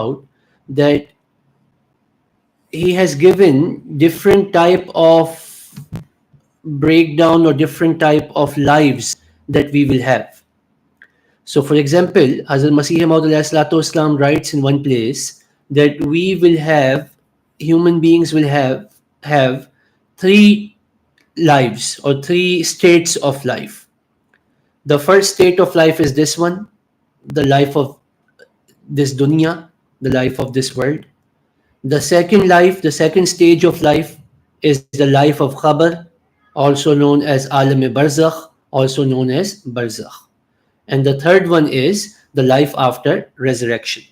about that he has given different type of breakdown or different type of lives that we will have. So, for example, Hazrat Masih Maud writes in one place that we will have, human beings will have three lives or three states of life. The first state of life is this one, the life of this dunya, the life of this world. The second life, the second stage of life is the life of Khabar, also known as Alam Barzakh, also known as Barzakh. And the third one is the life after resurrection.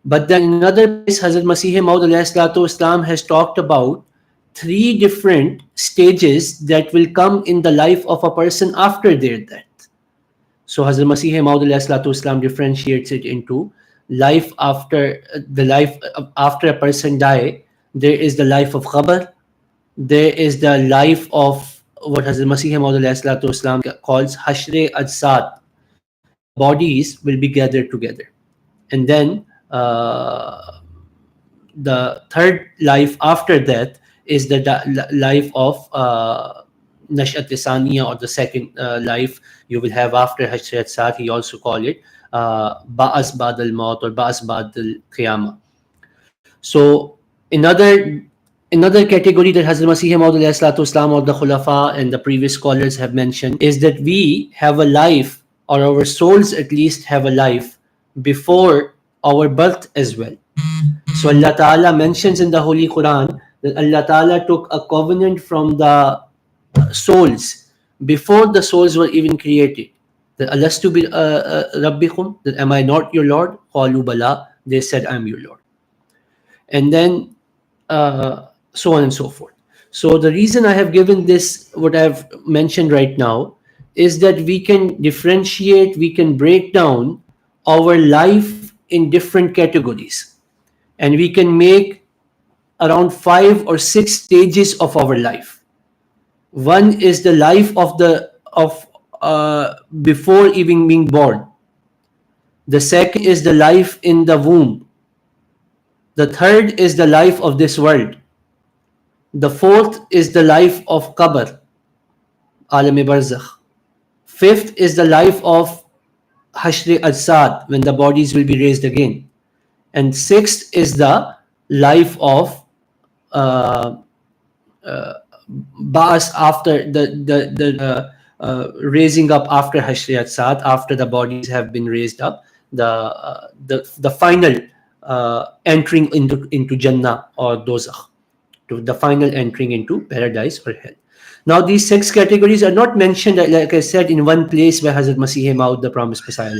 But then in another place, Hazrat Masih Maud Islam has talked about three different stages that will come in the life of a person after their death. So Hazrat Masih Maud Islam differentiates it into life after the life after a person die. There is the life of Khabar. There is the life of what Hazrat Masih Maud Islam calls Hashre Ajsad. The bodies will be gathered together. And then the third life after death is the life of Nashat Saniya, or the second life you will have after Hashrat Saat. He also call it Ba'as Badal Maut or Ba'as Badal Qiyamah. So another category that Hazrat Masih Maud Islam or the Khulafa and the previous scholars have mentioned is that we have a life, or our souls at least have a life before our birth as well. So Allah Ta'ala mentions in the Holy Quran that Allah Ta'ala took a covenant from the souls before the souls were even created. That Alastu bi Rabbikum, that am I not your Lord? Qalu bala, they said I'm your Lord. And then so on and so forth. So the reason I have given this, what I've mentioned right now, is that we can differentiate, we can break down our life in different categories, and we can make around 5 or 6 stages of our life. One is the life of before even being born. The second is the life in the womb. The third is the life of this world. The fourth is the life of Qabr, Alam Barzakh. Fifth is the life of Hashri Ajsad, when the bodies will be raised again. And sixth is the life of Ba'as, after the raising up after Hashri Ajsad, after the bodies have been raised up, the final entering into Jannah or Dozakh, to the final entering into paradise or hell. Now, these 6 categories are not mentioned, like I said, in one place by Hazrat Masih Maud, the promised Messiah,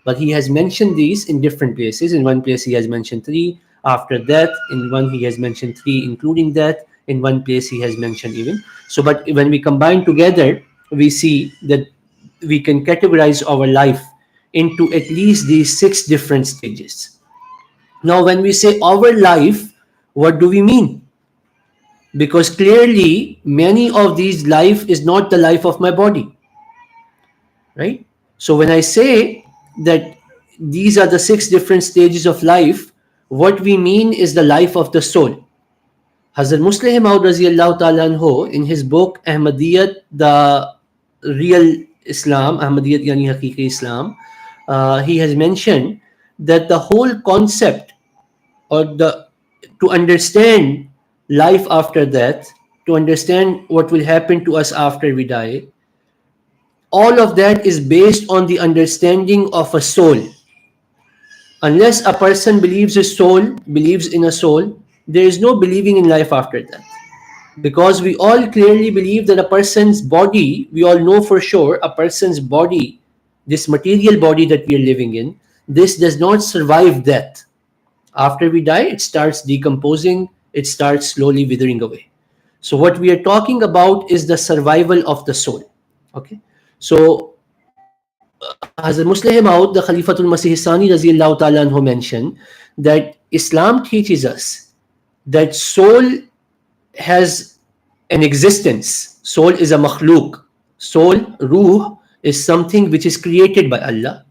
but he has mentioned these in different places. In one place, he has mentioned 3 after death. In one, he has mentioned 3 including death. In one place, he has mentioned even. So, but when we combine together, we see that we can categorize our life into at least these 6 different stages. Now, when we say our life, what do we mean? Because clearly many of these life is not the life of my body, right? So when I say that these are the 6 different stages of life, what we mean is the life of the soul. Hazrat Musleh Maud Raziyallahu Ta'ala Anhu, in his book Ahmadiyyat, the real Islam, Ahmadiyyat yani Haqiqi Islam, he has mentioned that the whole concept, or to understand life after death, to understand what will happen to us after we die, all of that is based on the understanding of a soul. Unless a person believes in a soul, there is no believing in life after death. Because we all clearly believe that a person's body, we all know for sure, a person's body, this material body that we are living in, this does not survive death. After we die, it starts decomposing, it starts slowly withering away. So what we are talking about is the survival of the soul. Okay. So Hazrat Musleh Maud, the Khalifatul Masih Sani Raziyallahu Ta'ala Anhu, mentioned that Islam teaches us that soul has an existence. Soul is a makhluk. Soul, ruh, is something which is created by Allah,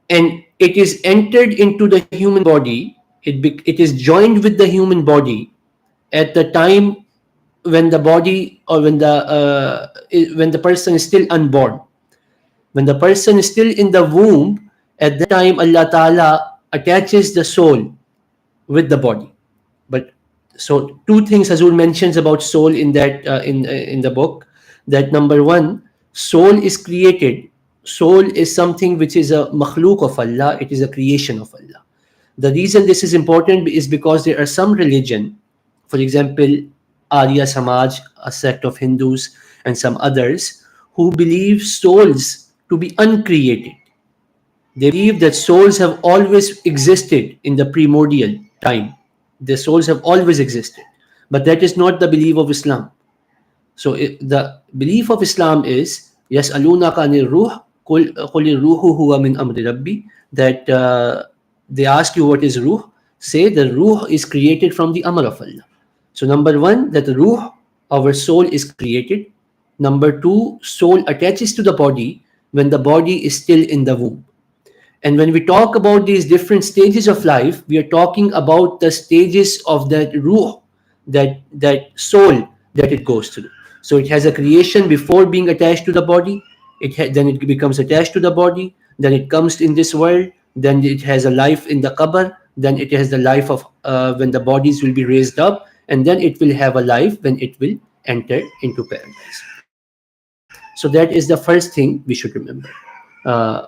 and it is entered into the human body. It is joined with the human body at the time when the body, or when the person is still unborn. When the person is still in the womb, at that time Allah Ta'ala attaches the soul with the body. But so two things Hazur mentions about soul in that in the book. That number one, soul is created. Soul is something which is a makhluk of Allah. It is a creation of Allah. The reason this is important is because there are some religion, for example, Arya Samaj, a sect of Hindus, and some others, who believe souls to be uncreated. They believe that souls have always existed in the primordial time. The souls have always existed. But that is not the belief of Islam. So the belief of Islam is يَسْأَلُونَكَ عَنِ الرُّوحِ قُلِ الرُّوحُ هُوَ مِنْ أَمْرِ رَبِّي, that they ask you what is ruh. Say the ruh is created from the amr of Allah. So number one, that the ruh, our soul, is created. Number two, soul attaches to the body when the body is still in the womb. And when we talk about these different stages of life, we are talking about the stages of that ruh, that soul that it goes through. So it has a creation before being attached to the body. Then it becomes attached to the body. Then it comes in this world. Then it has a life in the qabr. Then it has the life of when the bodies will be raised up, and then it will have a life when it will enter into paradise. So that is the first thing we should remember. Uh,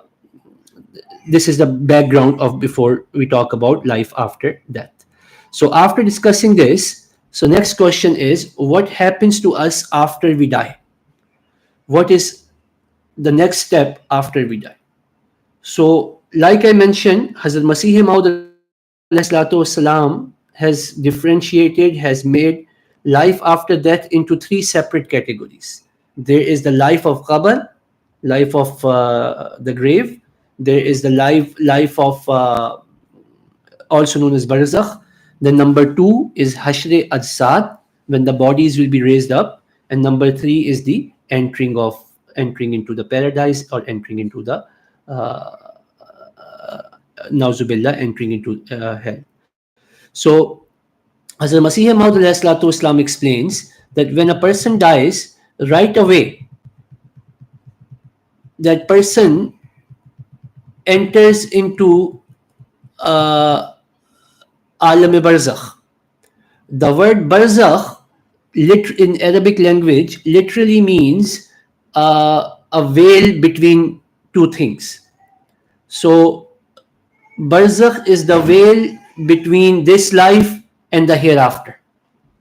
this is the background of before we talk about life after death. So after discussing this, so next question is, what happens to us after we die? What is the next step after we die? So like I mentioned, Hazrat Masih Maud has differentiated, has made life after death into three separate categories. There is the life of qabr, life of the grave. There is the life of also known as barzakh. Then number two is hashre ajsad, when the bodies will be raised up. And number three is the entering into the paradise, or entering into the nauzubillah, entering into hell. So Hazrat Masih Maud explains that when a person dies, right away that person enters into alam barzakh. The word barzakh in Arabic language literally means a veil between two things. So barzakh is the veil between this life and the hereafter.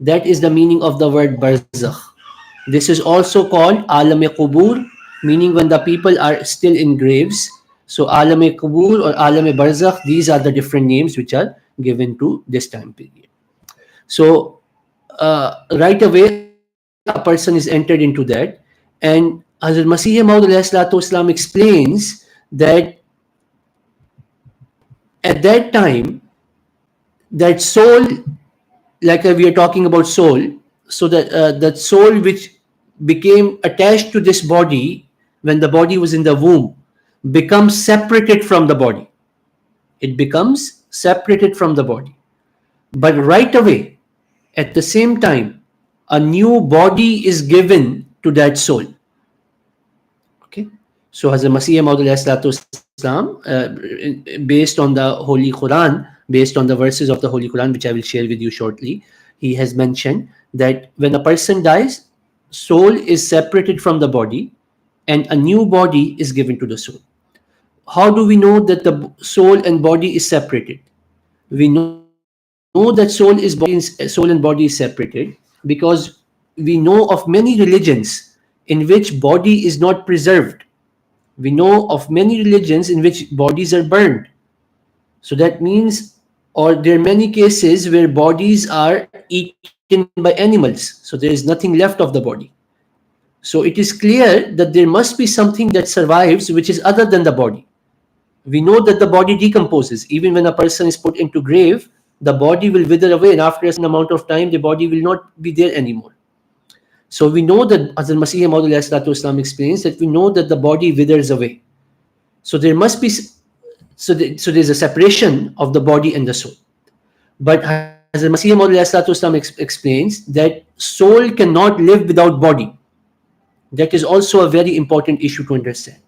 That is the meaning of the word barzakh. This is also called alam qubur, meaning when the people are still in graves. So alam qubur or alam barzakh, these are the different names which are given to this time period. So right away a person is entered into that, and Hazrat Masih Maud explains that at that time, that soul, like we are talking about soul, so that soul which became attached to this body when the body was in the womb becomes separated from the body. It becomes separated from the body. But right away, at the same time, a new body is given to that soul. Okay. So Hazrat Masih Maud based on the Holy Quran, based on the verses of the Holy Quran, which I will share with you shortly, he has mentioned that when a person dies, soul is separated from the body and a new body is given to the soul. How do we know that the soul and body is separated? We know that soul and body is separated because we know of many religions in which body is not preserved. We know of many religions in which bodies are burned. So that means, or there are many cases where bodies are eaten by animals. So there is nothing left of the body. So it is clear that there must be something that survives which is other than the body. We know that the body decomposes. Even when a person is put into grave, the body will wither away, and after a certain amount of time, the body will not be there anymore. So we know that Hazrat Masih Maud explains that we know that the body withers away. So there must be So there's a separation of the body and the soul. But Hazrat Masih Maud explains that soul cannot live without body. That is also a very important issue to understand.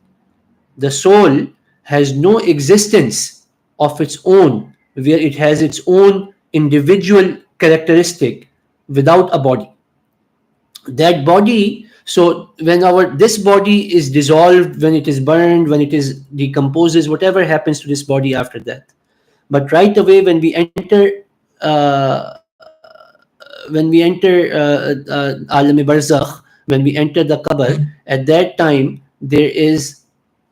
The soul has no existence of its own, where it has its own individual characteristic without a body. That body, so when our this body is dissolved, when it is burned, when it is decomposes, whatever happens to this body after that. But right away uh, when we enter alam barzakh, when we enter the qabr, at that time there is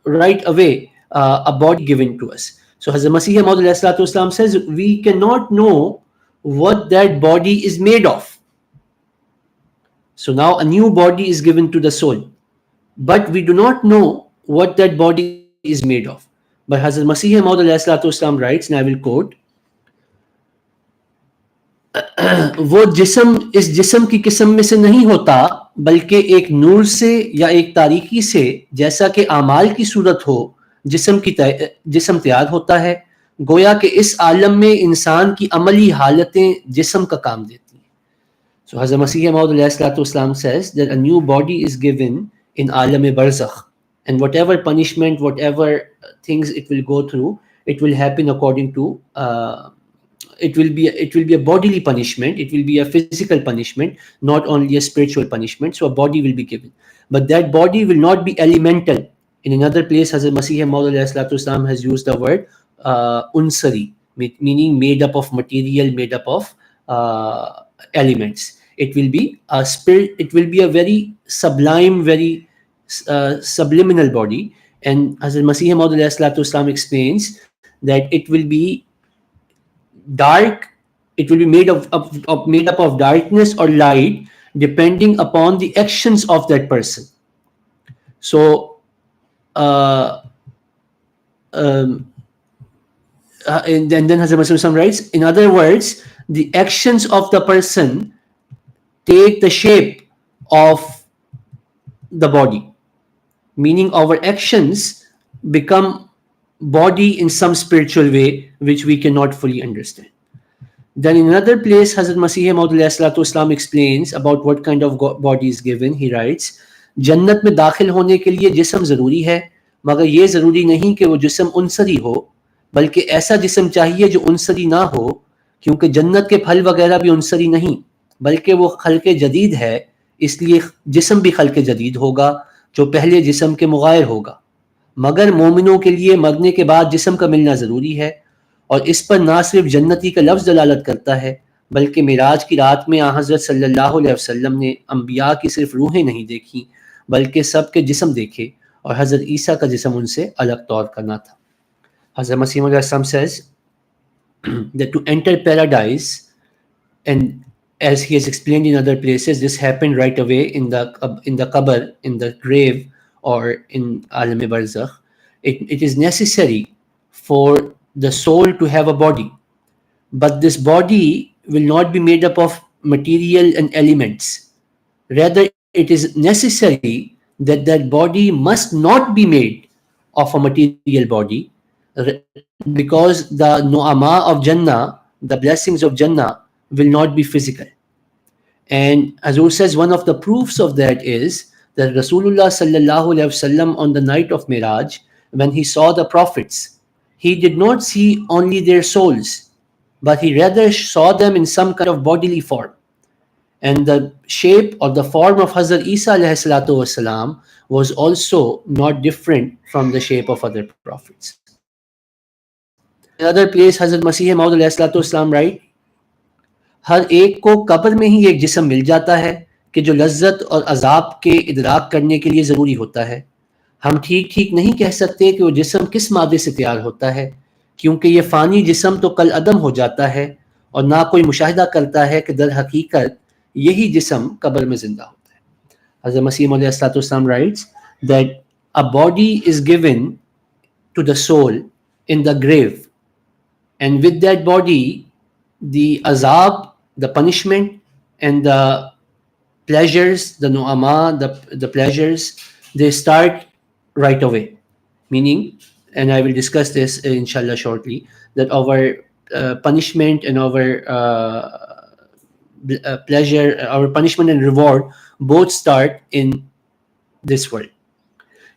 right away a body given to us. So Hazrat Masih Maud says we cannot know what that body is made of. So now a new body is given to the soul, but we do not know what that body is made of. But Hazrat Masih Maud writes, and I will quote, वो जिस्म इस जिस्म की किस्म में से नहीं होता, बल्कि एक नूर से या एक तारीकी से, जैसा कि आमाल की सूरत हो जिस्म तैयार होता है, गोया कि इस आलम में इंसान की अमली हालतें जिस्म का काम देती हैं. So Hazrat Masih Maud says that a new body is given in alam barzakh, and whatever punishment, whatever things it will go through, it will happen according to it will be a bodily punishment, it will be a physical punishment, not only a spiritual punishment. So a body will be given, but that body will not be elemental. In another place Hazrat Masih Maud has used the word unsari, meaning made up of material, made up of elements. It will be a spirit, it will be a very sublime, very subliminal body. And Hazrat Masih Maud explains that it will be dark, it will be made up of darkness or light depending upon the actions of that person. So and then Hazrat Masih writes, in other words, the actions of the person take the shape of the body, meaning our actions become body in some spiritual way which we cannot fully understand. Then in another place Hazrat Masih Maud explains about what kind of body is given. He writes, जन्नत में दाखिल होने के लिए जिस्म ज़रूरी है, मगर ये ज़रूरी नहीं कि वो जिस्म उनसरी हो, बल्कि ऐसा जिस्म चाहिए जो उनसरी ना हो, क्योंकि जन्नत के फल वगैरह भी उनसरी नहीं, बल्कि वो खल्क़े जदीद है, इसलिए जिस्म भी खल्क़े जदीद होगा जो पहले जिस्म के मुगायर होगा. मगर मोमिनों के लिए मरने के बाद जिस्म का मिलना ज़रूरी है, और इस पर ना सिर्फ जन्नती का लफ्ज़ दलालत करता है, बल्कि मिराज की रात में हज़रत सल्लल्लाहु अलैहि वसल्लम ने अंबिया की सिर्फ रूहें नहीं देखी, बल्कि सबके जिस्म देखे, और हज़रत ईसा का जिस्म उनसे अलग तौर का ना था. Hazrat Masih Maud says that to enter paradise, and as he has explained in other places, this happened right away in the qabr, in the grave, or in alam barzakh. It is necessary for the soul to have a body, but this body will not be made up of material and elements. Rather, it is necessary that that body must not be made of a material body, because the nu'ama of Jannah, the blessings of Jannah, will not be physical. And Hazur says one of the proofs of that is that Rasulullah sallallahu alaihi wasallam on the night of Miraj, when he saw the prophets, he did not see only their souls, but he rather saw them in some kind of bodily form. And the shape or the form of Hazrat Isa alayhi salatu wasalam was also not different from the shape of other prophets. In another place, Hazrat Masih Maud alayhi salatu wasalam write, हर एक को कब्र में ही एक जिस्म मिल जाता है कि जो लज्जत और अजाब के इदराक करने के लिए ज़रूरी होता है. हम ठीक ठीक नहीं कह सकते कि वो जिस्म किस मादे से तैयार होता है, क्योंकि ये फ़ानी जिस्म तो कल अदम हो जाता है, और ना कोई मुशाहिदा करता है कि दर हकीकत यही जिस्म कब्र में ज़िंदा होता है. हज़रत मसीह मौद अलैहिस्सलाम writes that a body is given to the soul in the grave, and with that body the azab, the punishment, and the pleasures, the nu'ama, the pleasures, they start right away. Meaning, and I will discuss this inshallah shortly, that our punishment and our pleasure, our punishment and reward both start in this world.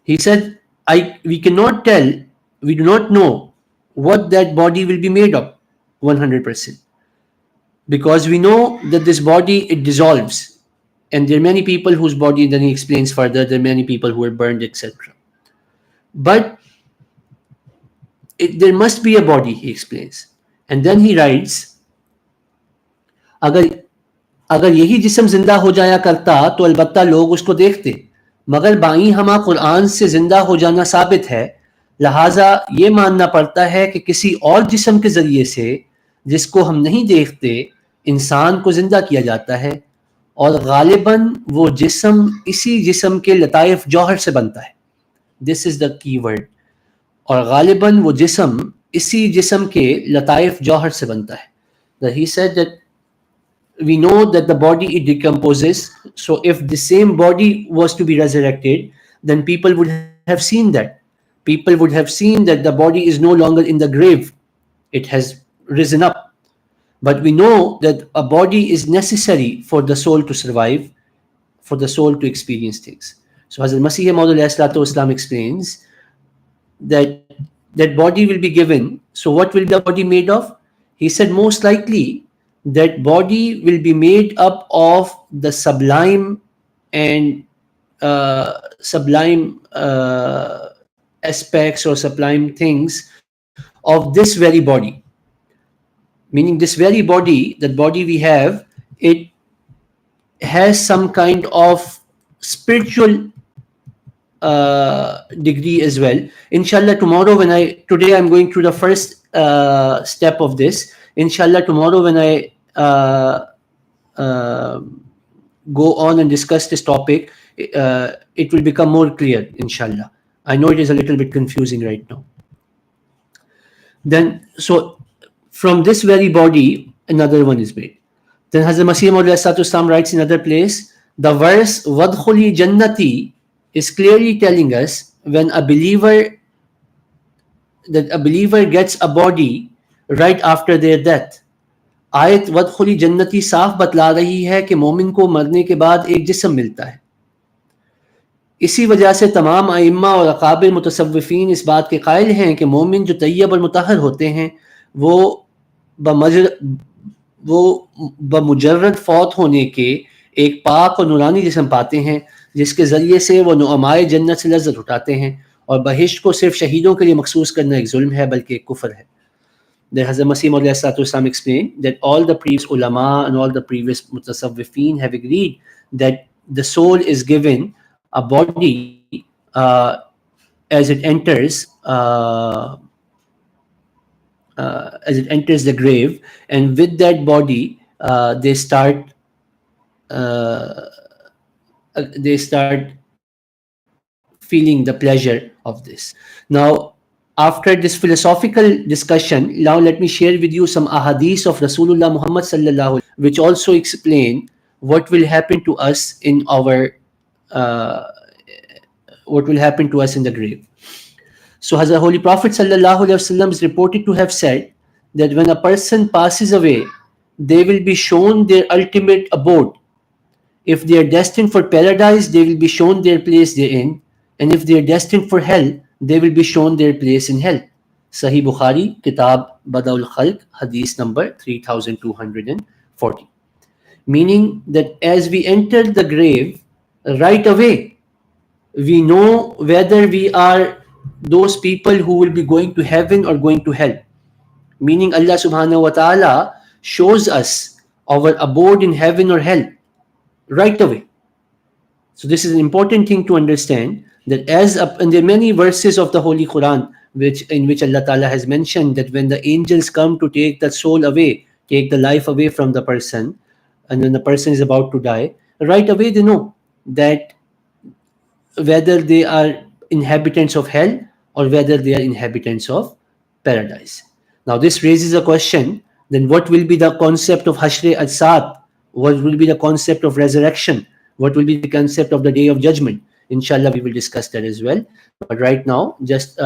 He said, we cannot tell, we do not know what that body will be made of 100%, because we know that this body, it dissolves, and there are many people whose body, then he explains further, there are many people who are burned, etc. But there must be a body, he explains. And then he writes, अगर अगर यही जिस्म जिंदा हो जाया करता तो अलबत्ता लोग उसको देखते, मगर बाई हमा कुरान से जिंदा हो जाना साबित है, लिहाजा ये मानना पड़ता है कि किसी और जिस्म के जरिए से, जिसको हम नहीं देखते, इंसान को जिंदा किया जाता है, और गालिबन वो जिस्म इसी जिस्म के लताइफ जौहर से बनता है. This is the key word. और गालिबन वो जिस्म इसी जिस्म के लताइफ जौहर से बनता है. He said that we know that the body, it decomposes. So if the same body was to be resurrected, then people would have seen that. People would have seen that the body is no longer in the grave. It has risen up. But we know that a body is necessary for the soul to survive, for the soul to experience things. So Hazrat Masih Maud Islam explains that that body will be given. So what will the body made of? He said most likely that body will be made up of the sublime and sublime aspects or sublime things of this very body. Meaning this very body, that body we have, it has some kind of spiritual degree as well. Inshallah, tomorrow today I'm going through the first step of this. Inshallah, tomorrow when I go on and discuss this topic, it will become more clear, inshallah. I know it is a little bit confusing right now. Then, so from this very body, another one is made. Then Hazrat Masih Maud writes in another place, the verse Wadkhuli Jannati is clearly telling us when a believer gets a body right after their death. आयत वदखुली जन्नती साफ बतला रही है कि मोमिन को मरने के बाद एक जिस्म मिलता है. इसी वजह से तमाम अइम्मा और अकाबिर मुतसव्विफीन इस बात के कायल हैं कि मोमिन जो तैयब और मुतहर होते हैं, वो बमुजर्रद फौत होने के एक पाक और नूरानी जिस्म पाते हैं, जिसके ज़रिए से वो नुअमाए जन्नत से लज़्ज़त उठाते हैं. और बहिश्त को सिर्फ शहीदों के लिए मखसूस करना एक जुल्म है, बल्कि एक कुफ्र है. That Hazrat Masih Maud explained that all the previous ulama and all the previous mutasawwifeen have agreed that the soul is given a body as it enters the grave, and with that body they start feeling the pleasure of this. Now, after this philosophical discussion, now let me share with you some ahadith of Rasulullah Muhammad sallallahu alaihi wasallam, which also explain what will happen to us in our what will happen to us in the grave. So Hazrat Holy Prophet sallallahu alaihi wasallam is reported to have said that when a person passes away, they will be shown their ultimate abode. If they are destined for paradise, they will be shown their place therein, and if they are destined for hell, they will be shown their place in hell. Sahih Bukhari, Kitab Badaul Khalq, Hadith number 3240. Meaning that as we enter the grave, right away, we know whether we are those people who will be going to heaven or going to hell. Meaning Allah subhanahu wa ta'ala shows us our abode in heaven or hell right away. So this is an important thing to understand, that and there are many verses of the Holy Quran in which Allah Ta'ala has mentioned that when the angels come to take the soul away, take the life away from the person, and when the person is about to die, right away they know that whether they are inhabitants of hell or whether they are inhabitants of paradise. Now this raises a question, then what will be the concept of Hashr al-Saat? What will be the concept of resurrection? What will be the concept of the Day of Judgment? Inshallah, we will discuss that as well. But right now, just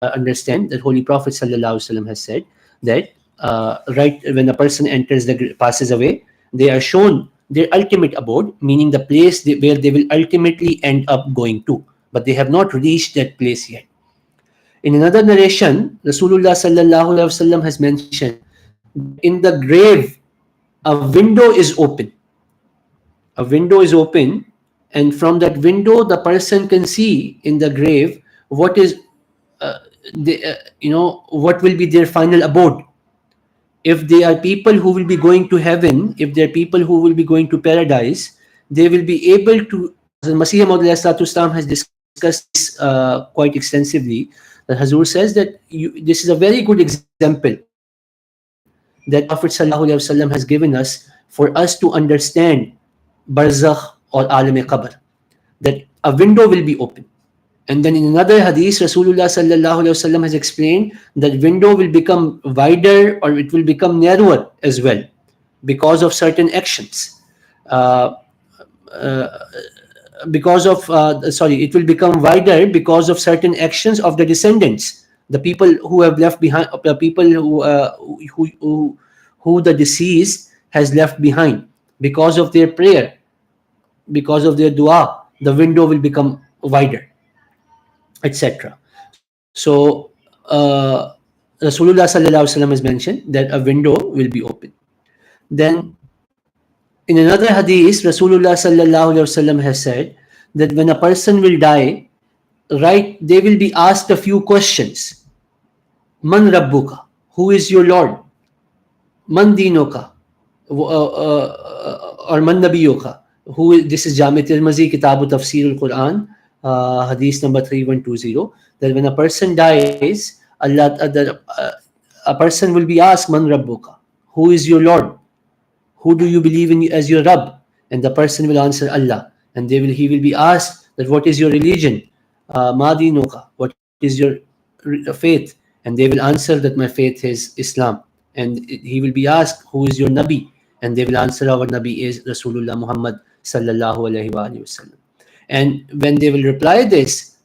understand that Holy Prophet sallallahu alaihi wasallam has said that right when a person enters passes away, they are shown their ultimate abode, meaning the place where they will ultimately end up going to, but they have not reached that place yet. In another narration, Rasulullah sallallahu alaihi wasallam has mentioned that in the grave a window is open. A window is open, and from that window the person can see in the grave what is what will be their final abode. If they are people who will be going to heaven, if they are people who will be going to paradise, they will be able to. Masih Maud Islam has discussed this quite extensively. The Hazur says that this is a very good example that Prophet sallallahu alaihi wasallam has given us for us to understand barzakh or alam qabr, that a window will be open. And then in another hadith, Rasulullah sallallahu alaihi wasallam has explained that window will become wider or it will become narrower as well because of certain actions. Uh, uh, it will become wider because of certain actions of the descendants, the people who have left behind, the people who the deceased has left behind, because of their prayer, because of their dua, the window will become wider, etc. So Rasulullah sallallahu alaihi wasallam has mentioned that a window will be open. Then in another hadith, Rasulullah sallallahu alaihi wasallam has said that when a person will die, right, they will be asked a few questions. Man rabbuka? Who is your Lord? Man dinuka? Or man nabiyuka? This is Jami Tirmizi, Kitabu Tafsir al-Quran, hadith number 3120, that when a person dies, a person will be asked, Man rabbuka? Who is your Lord? Who do you believe in as your Rabb? And the person will answer Allah. And he will be asked that what is your religion? Ma dinuka? What is your faith? And they will answer that my faith is Islam. And he will be asked, who is your Nabi? And they will answer, our Nabi is Rasulullah Muhammad sallallahu alaihi wasallam. And when they will reply this,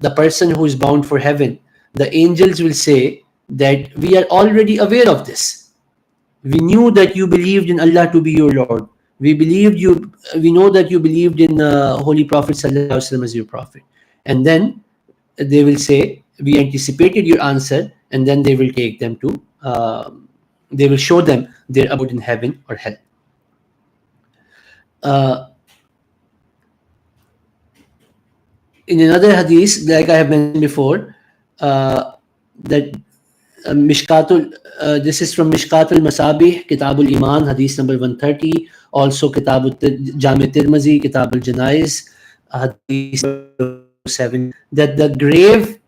the person who is bound for heaven, the angels will say that we are already aware of this. We knew that you believed in Allah to be your Lord. We know that you believed in Holy Prophet sallallahu alaihi wasallam as your prophet. And then they will say, we anticipated your answer, and then they will take them to, they will show them their abode in heaven or hell. In another hadith, like I have mentioned before, that this is from Mishkatul Masabih, Kitabul Iman, hadith number 130. Also Kitabul Jami Tirmizi, Kitabul Janaiz, hadith number 7. That the grave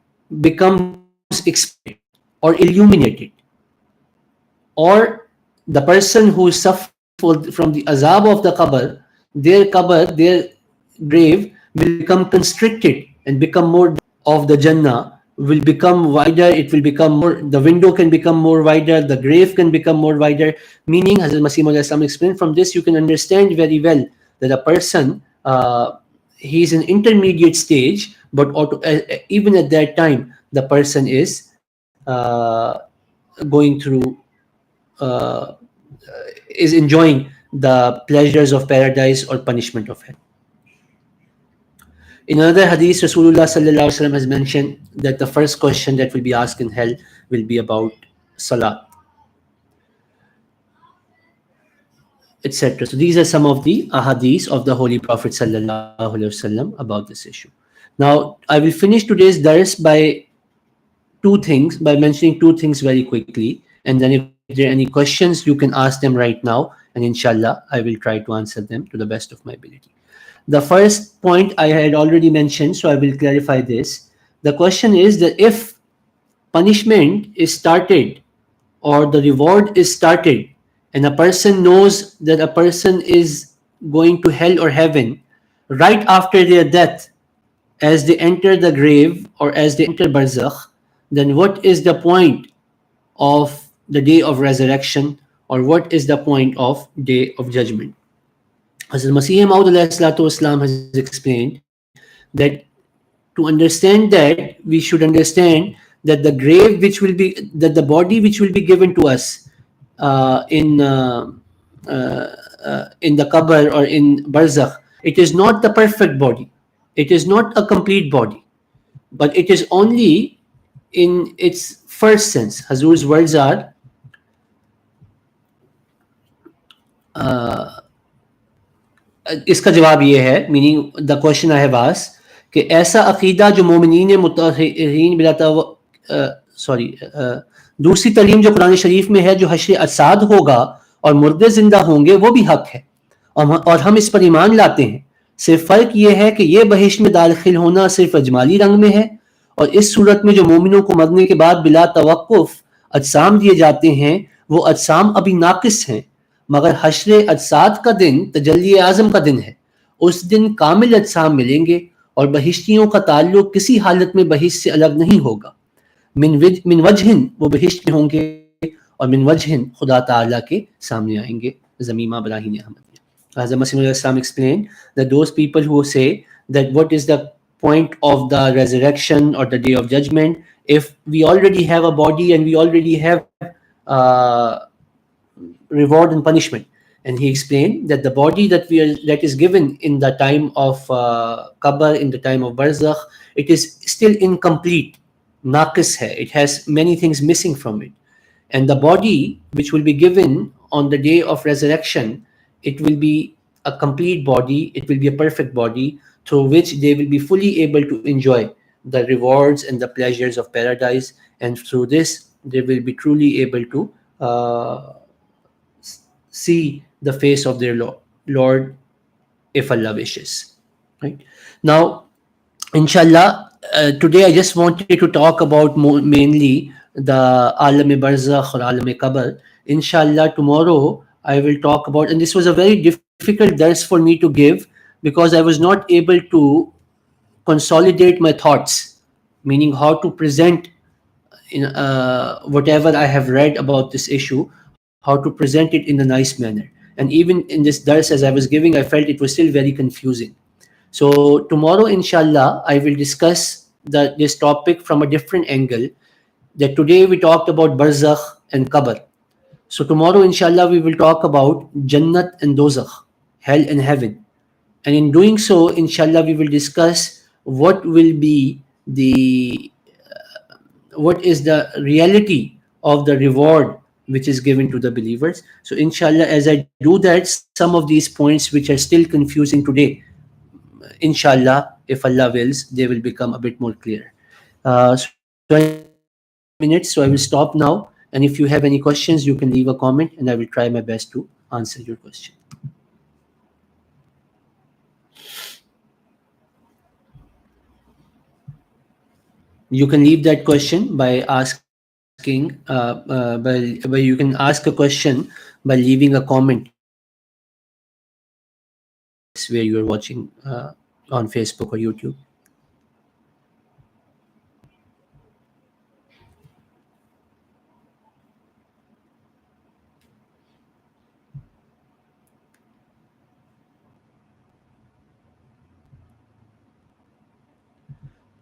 becomes expanded or illuminated, or the person who suffered from the azab of the qabr, their grave will become constricted and become more of the Jannah, will become wider. It will become more, the window can become more wider, the grave can become more wider. Meaning, Hazrat Masih Maud Islam explained, from this you can understand very well that a person, he is in intermediate stage, but even at that time, the person is going through, is enjoying the pleasures of paradise or punishment of hell. In another hadith, Rasulullah sallallahu alaihi wasallam has mentioned that the first question that will be asked in hell will be about salat, etc. So these are some of the ahadith of the Holy Prophet sallallahu alaihi wasallam about this issue. Now, I will finish today's dars by mentioning two things very quickly, and then if there are any questions, you can ask them right now, and inshallah, I will try to answer them to the best of my ability. The first point I had already mentioned, so I will clarify this. The question is that if punishment is started or the reward is started, and a person knows that a person is going to hell or heaven right after their death, as they enter the grave or as they enter barzakh, then what is the point of the day of resurrection, or what is the point of day of judgment? Hazrat Masih Maud has explained that to understand that, we should understand that the grave which will be, that the body which will be given to us uh, in uh, uh, in the qabr or in barzakh, it is not the perfect body. It is not a complete body, but it is only in its first sense. Hazur's words are, इसका जवाब ये है, meaning the question I have asked, कि ऐसा अकीदा जो मोमिनीन मुतअखिरीन बिला सॉरी दूसरी तलीम जो कुरान शरीफ में है, जो हश्र असाद होगा और मुर्दे जिंदा होंगे, वो भी हक है, और हम इस पर ईमान लाते हैं। सिर्फ फ़र्क ये है कि ये बहिश्त में दाखिल होना सिर्फ अजमाली रंग में है, और इस सूरत में जो मोमिनों को मरने के बाद बिला तवक्कुफ अजसाम दिए जाते हैं, वो अजसाम अभी नाकिस हैं, मगर हश्र अजसाद का दिन तजल्ली आज़म का दिन है। उस दिन कामिल अजसाम मिलेंगे, और बहिश्तियों का ताल्लुक किसी हालत में बहिश्त से अलग नहीं होगा। मिन वजहिन वो बहिश्त में होंगे, और मिन वजहिन खुदा ताला के सामने आएंगे। ज़मीमा बराहीन Ahmadiyya. Hazrat Masih Maud Islam explained that those people who say that what is the point of the resurrection or the day of judgment, if we already have a body and we already have uh, reward and punishment. And he explained that the body that is given in the time of qabr, in the time of barzakh, it is still incomplete, naqis hai. It has many things missing from it. And the body which will be given on the day of resurrection, it will be a complete body, it will be a perfect body through which they will be fully able to enjoy the rewards and the pleasures of paradise. And through this, they will be truly able to see the face of their Lord if Allah wishes. Right? Now, inshallah, today I just wanted to talk about mainly the alam barzakh or alam qabr. Inshallah, tomorrow I will talk about, and this was a very difficult dars for me to give because I was not able to consolidate my thoughts, meaning how to present in whatever I have read about this issue, how to present it in a nice manner. And even in this dars as I was giving, I felt it was still very confusing. So tomorrow, inshallah, I will discuss this topic from a different angle. That today we talked about barzakh and qabr. So tomorrow, inshallah, we will talk about Jannat and Dozakh, hell and heaven. And in doing so, inshallah, we will discuss what will be what is the reality of the reward which is given to the believers. So inshallah, as I do that, some of these points which are still confusing today, inshallah, if Allah wills, they will become a bit more clear. So I know it's 10 minutes, so I will stop now. And if you have any questions, you can leave a comment and I will try my best to answer your question. You can leave that question by asking, you can ask a question by leaving a comment where you are watching on Facebook or YouTube.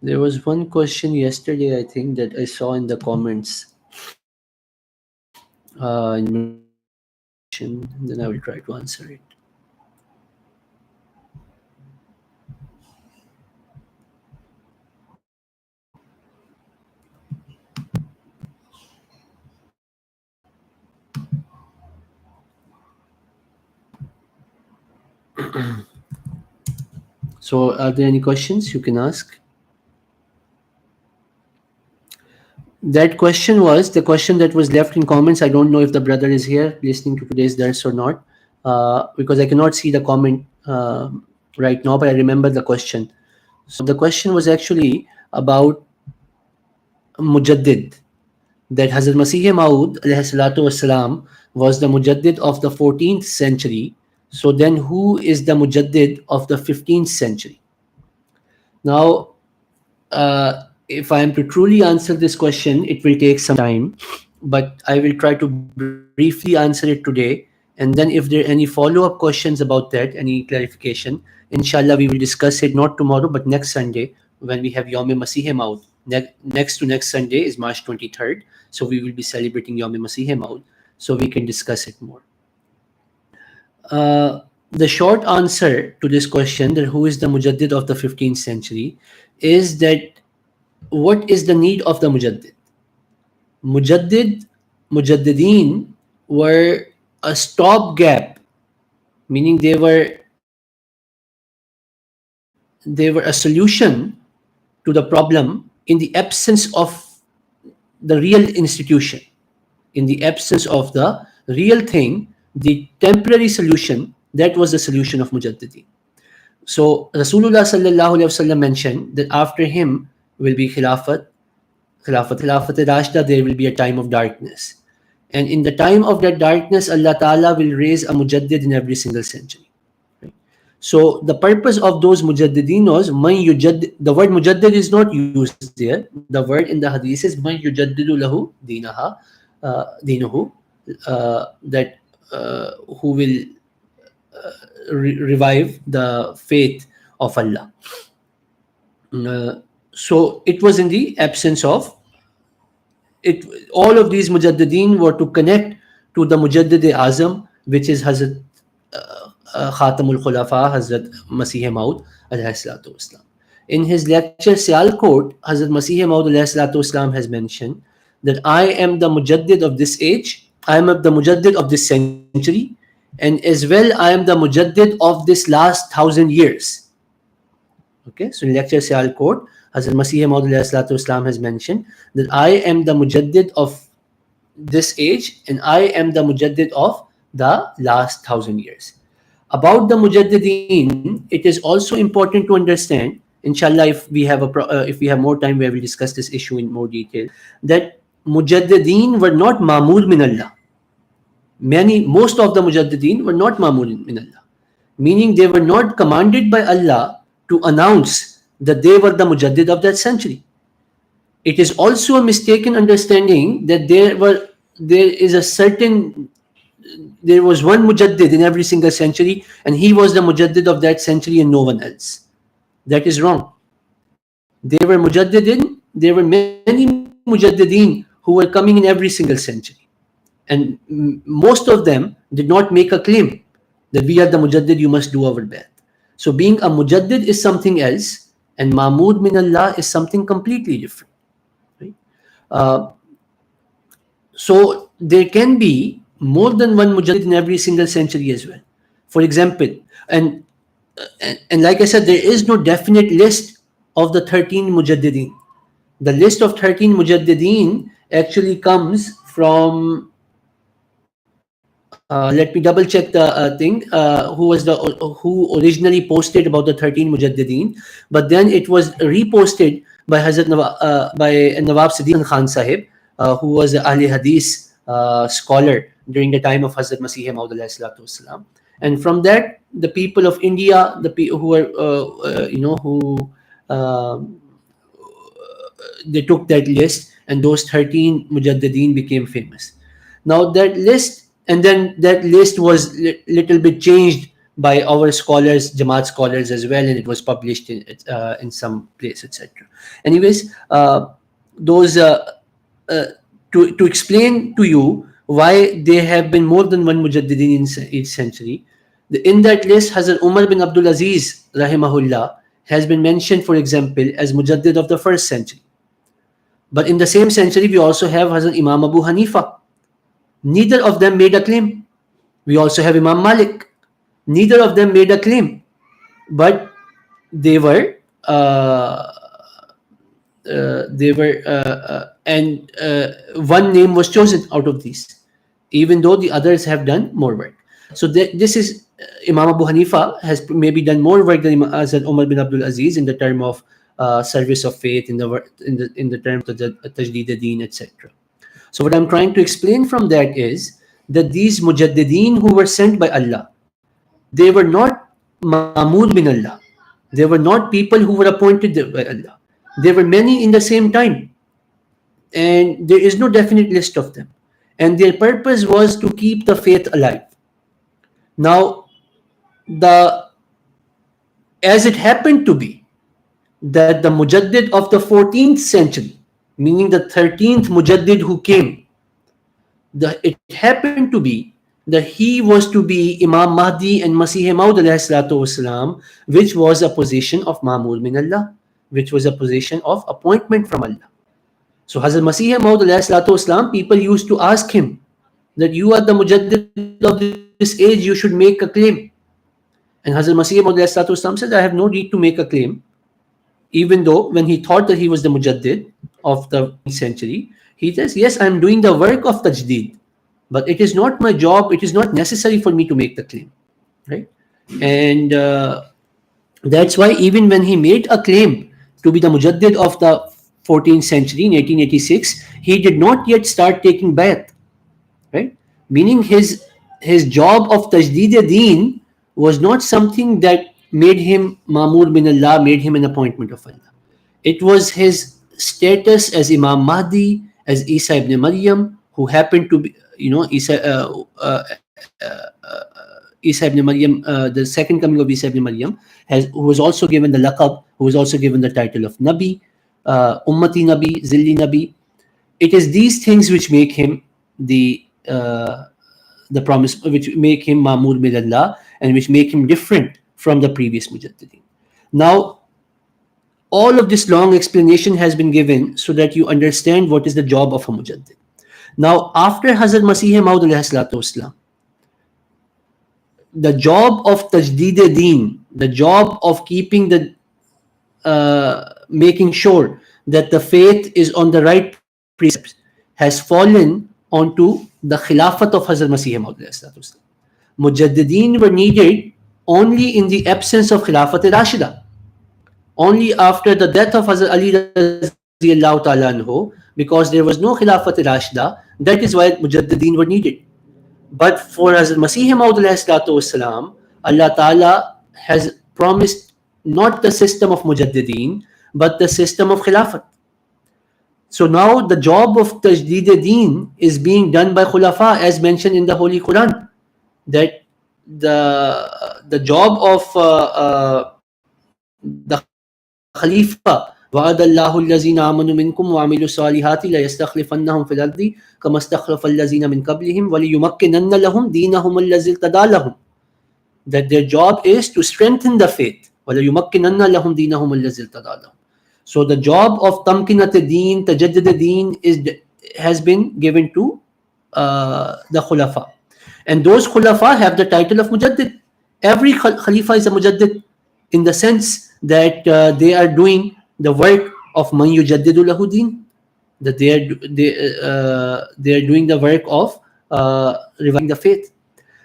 There was one question yesterday, I think, that I saw in the comments. And then I will try to answer it. So, are there any questions you can ask? That question was the question that was left in comments. I don't know if the brother is here listening to today's dars or not, because I cannot see the comment right now, but I remember the question. So the question was actually about Mujaddid, that Hazrat Masih Maud والسلام, was the Mujaddid of the 14th century. So then who is the Mujaddid of the 15th century? Now, if I am to truly answer this question, it will take some time, but I will try to briefly answer it today. And then if there are any follow-up questions about that, any clarification, inshallah, we will discuss it not tomorrow, but next Sunday when we have Yawm Masih Maud. Next to next Sunday is March 23rd. So we will be celebrating Yom Masih Maud. So we can discuss it more. The short answer to this question, that who is the Mujaddid of the 15th century, is that what is the need of the Mujaddid? Mujaddideen were a stopgap, meaning they were a solution to the problem in the absence of the real institution, in the absence of the real thing, the temporary solution, that was the solution of Mujaddideen. So Rasulullah sallallahu alaihi wasallam mentioned that after him will be Khilafat Rashida, there will be a time of darkness. And in the time of that darkness, Allah Ta'ala will raise a Mujaddid in every single century. Right? So the purpose of those Mujaddidinos, the word Mujaddid is not used there. The word in the Hadith is Man yujaddidu lahu dinuhu, that who will revive the faith of Allah. So it was in the absence of it. All of these Mujaddideen were to connect to the Mujaddid-e-Azam, which is Hazrat Khatamul Khulafa, Hazrat Masih Maud alayhi salatu wassalam. In his lecture Sialkot, Hazrat Masih Maud alayhi salatu wassalam has mentioned that I am the Mujaddid of this age, I am the Mujaddid of this century, and as well I am the Mujaddid of this last 1,000 years. Okay, so in lecture Sialkot, Hazrat Masih Maud alayhi salatu wassalam has mentioned that I am the Mujaddid of this age and I am the Mujaddid of the last 1,000 years. About the Mujaddideen, it is also important to understand, inshallah, if we have more time where we discuss this issue in more detail, that Mujaddideen were not Ma'mur min Allah. Most of the Mujaddideen were not Ma'mur min Allah, meaning they were not commanded by Allah to announce that they were the Mujaddid of that century. It is also a mistaken understanding that there was one Mujaddid in every single century and he was the Mujaddid of that century and no one else. That is wrong. There were many Mujaddideen who were coming in every single century. And most of them did not make a claim that we are the Mujaddid, you must do our best. So being a Mujaddid is something else and Mahmud min Allah is something completely different. Right? So there can be more than one Mujaddid in every single century as well. For example, and like I said, there is no definite list of the 13 Mujaddideen. The list of 13 Mujaddideen actually comes from, let me double check the thing, who originally posted about the 13 Mujaddideen, but then it was reposted by by Nawab Siddiq Khan Sahib, who was an Ahli Hadith scholar during the time of Hazrat Masih Maud alayhi salatu wassalam. And from that, the people of India, the people who were, they took that list, and those 13 Mujaddideen became famous. Now that list, and then that list was little bit changed by our scholars, Jamaat scholars as well, and it was published in some place, etc. Anyways, to explain to you why there have been more than one Mujaddideen in each century, in that list, Hazrat Umar bin Abdul Aziz, rahimahullah, has been mentioned, for example, as Mujaddid of the 1st century. But in the same century, we also have Hazrat Imam Abu Hanifa. Neither of them made a claim. We also have Imam Malik. Neither of them made a claim. But they were, and one name was chosen out of these, even though the others have done more work. So this is, Imam Abu Hanifa has maybe done more work than Hazrat Umar bin Abdul Aziz in the term of service of faith, in the terms of Tajdeed ad-Din, etc. So what I'm trying to explain from that is that these Mujaddideen who were sent by Allah, they were not Mahmud bin Allah. They were not people who were appointed by Allah. There were many in the same time, and there is no definite list of them. And their purpose was to keep the faith alive. Now, as it happened to be, that the Mujaddid of the 14th century, meaning the 13th Mujaddid who came, it happened to be that he was to be Imam Mahdi and Masih Maud wasalam, which was a position of Ma'mur min Allah, which was a position of appointment from Allah. So Hazrat Masih Maud wasalam, people used to ask him that you are the Mujaddid of this age, you should make a claim. And Hazrat Masih Maud wasalam said, I have no need to make a claim, even though when he thought that he was the Mujaddid of the century, he says, yes, I am doing the work of Tajdeed, but it is not my job, it is not necessary for me to make the claim, right? And that's why even when he made a claim to be the Mujaddid of the 14th century in 1886, he did not yet start taking bayat, right? Meaning his job of Tajdeed Deen was not something that made him Ma'mur bin Allah, made him an appointment of Allah. It was his status as Imam Mahdi, as Isa ibn Maryam, who happened to be, Isa ibn Maryam, the second coming of Isa ibn Maryam, who was also given the laqab, who was also given the title of Nabi, Ummati Nabi, Zilli Nabi. It is these things which make him the promise, which make him Ma'mur bin Allah, and which make him different from the previous Mujaddidin. Now, all of this long explanation has been given so that you understand what is the job of a Mujaddid. Now, after Hazrat Masih Maud wasalam, the job of Tajdeed Deen, the job of keeping the making sure that the faith is on the right precepts, has fallen onto the Khilafat of Hazrat Masih Maud. Mujaddideen were needed only in the absence of Khilafat Rashida. Only after the death of Hazrat Ali radiallahu ta'ala anhu, because there was no Khilafat Rashida, that is why Mujaddideen were needed. But for Hazrat Masih Maud wasalam, Allah Ta'ala has promised not the system of Mujaddideen, but the system of Khilafat. So now the job of Tajdeed Deen is being done by Khulafa, as mentioned in the Holy Quran, that the job of the Khalifa, وعد الله الذين آمنوا منكم وعملوا الصالحات ليستخلفنهم في الأرض كما استخلف الذين من قبلهم وليمكنن لهم دينهم الذي ارتضى لهم. That their job is to strengthen the faith. وَلَيُمَكِّنَنَّ لَهُمْ دِينَهُمُ الَّذِي ارْتَضَىٰ لَهُمْ. So the job of Tamkinat Deen, Tajaddud Deen has been given to the Khulafa. And those Khulafa have the title of Mujaddid. Every Khalifa is a Mujaddid in the sense that they are doing the work of Man Yujaddidu Lahu Deen. That they are doing the work of reviving the faith.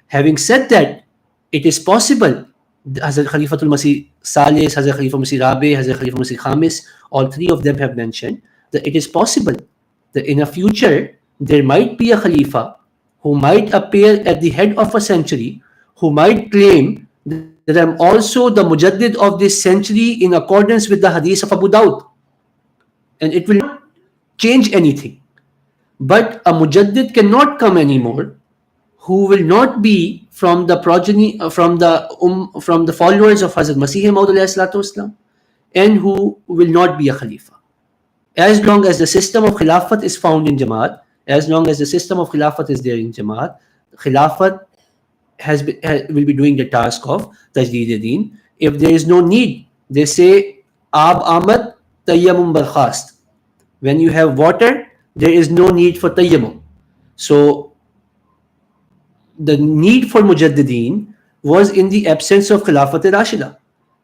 Having said that, it is possible, Hazrat Khalifatul Masih Salis, Hazrat Khalifa Masih Rabi, Hazrat Khalifa Masih Khamis, all three of them have mentioned that it is possible that in a future there might be a Khalifa who might appear at the head of a century, who might claim that I'm also the Mujaddid of this century in accordance with the Hadith of Abu Dawud. And it will not change anything. But a Mujaddid cannot come anymore who will not be from the progeny, from the followers of Hazrat Masih Maud wasalam, and who will not be a Khalifa. As long as the system of Khilafat is found in Jamaat, as long as the system of Khilafat is there in Jamaat, Khilafat will be doing the task of Tajdeed Deen. If there is no need, they say, Ab Ahmad Tayammum Barkhast. When you have water, there is no need for Tayammum. So the need for Mujaddideen was in the absence of Khilafat Rashida.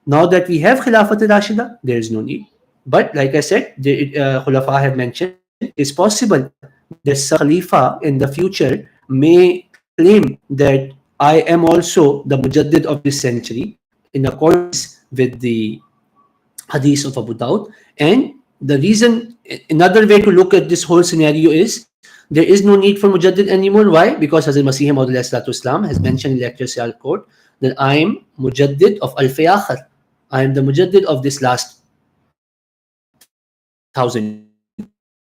Now that we have Khilafat Rashida, there is no need. But like I said, Khulafa have mentioned, it's possible that some Khalifa in the future may claim that I am also the Mujaddid of this century in accordance with the Hadith of Abu Dawud. And the reason, another way to look at this whole scenario is, there is no need for Mujaddid anymore. Why? Because Hazrat Masih Maud Islam has mentioned in Lecture Sal Court that I am Mujaddid of Alf Akhir. I am the Mujaddid of this last 1,000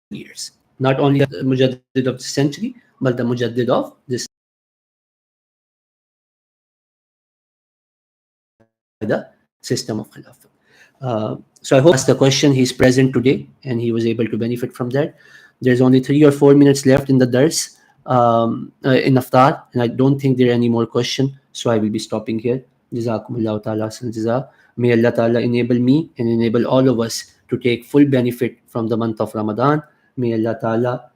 years. Not only the Mujaddid of the century, but the Mujaddid of this. The system of Khilafah. So I hope that's the question. He's present today and he was able to benefit from that. There's only 3 or 4 minutes left in the dars, in Aftar, and I don't think there are any more questions. So I will be stopping here. Jazakumullah ta'ala ahsan jaza. May Allah ta'ala enable me and enable all of us to take full benefit from the month of Ramadan. May Allah ta'ala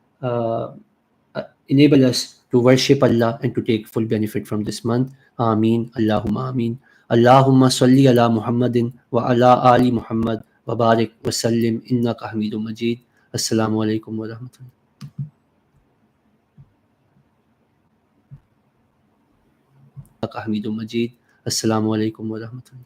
enable us to worship Allah and to take full benefit from this month. Ameen. Allahumma ameen. Allahumma salli ala Muhammadin wa ala ali Muhammad wa barik wa sallim innaka hamidun majid. Assalamu alaikum wa rahmatullah. Hamidun majid. Assalamu alaikum wa rahmatullah.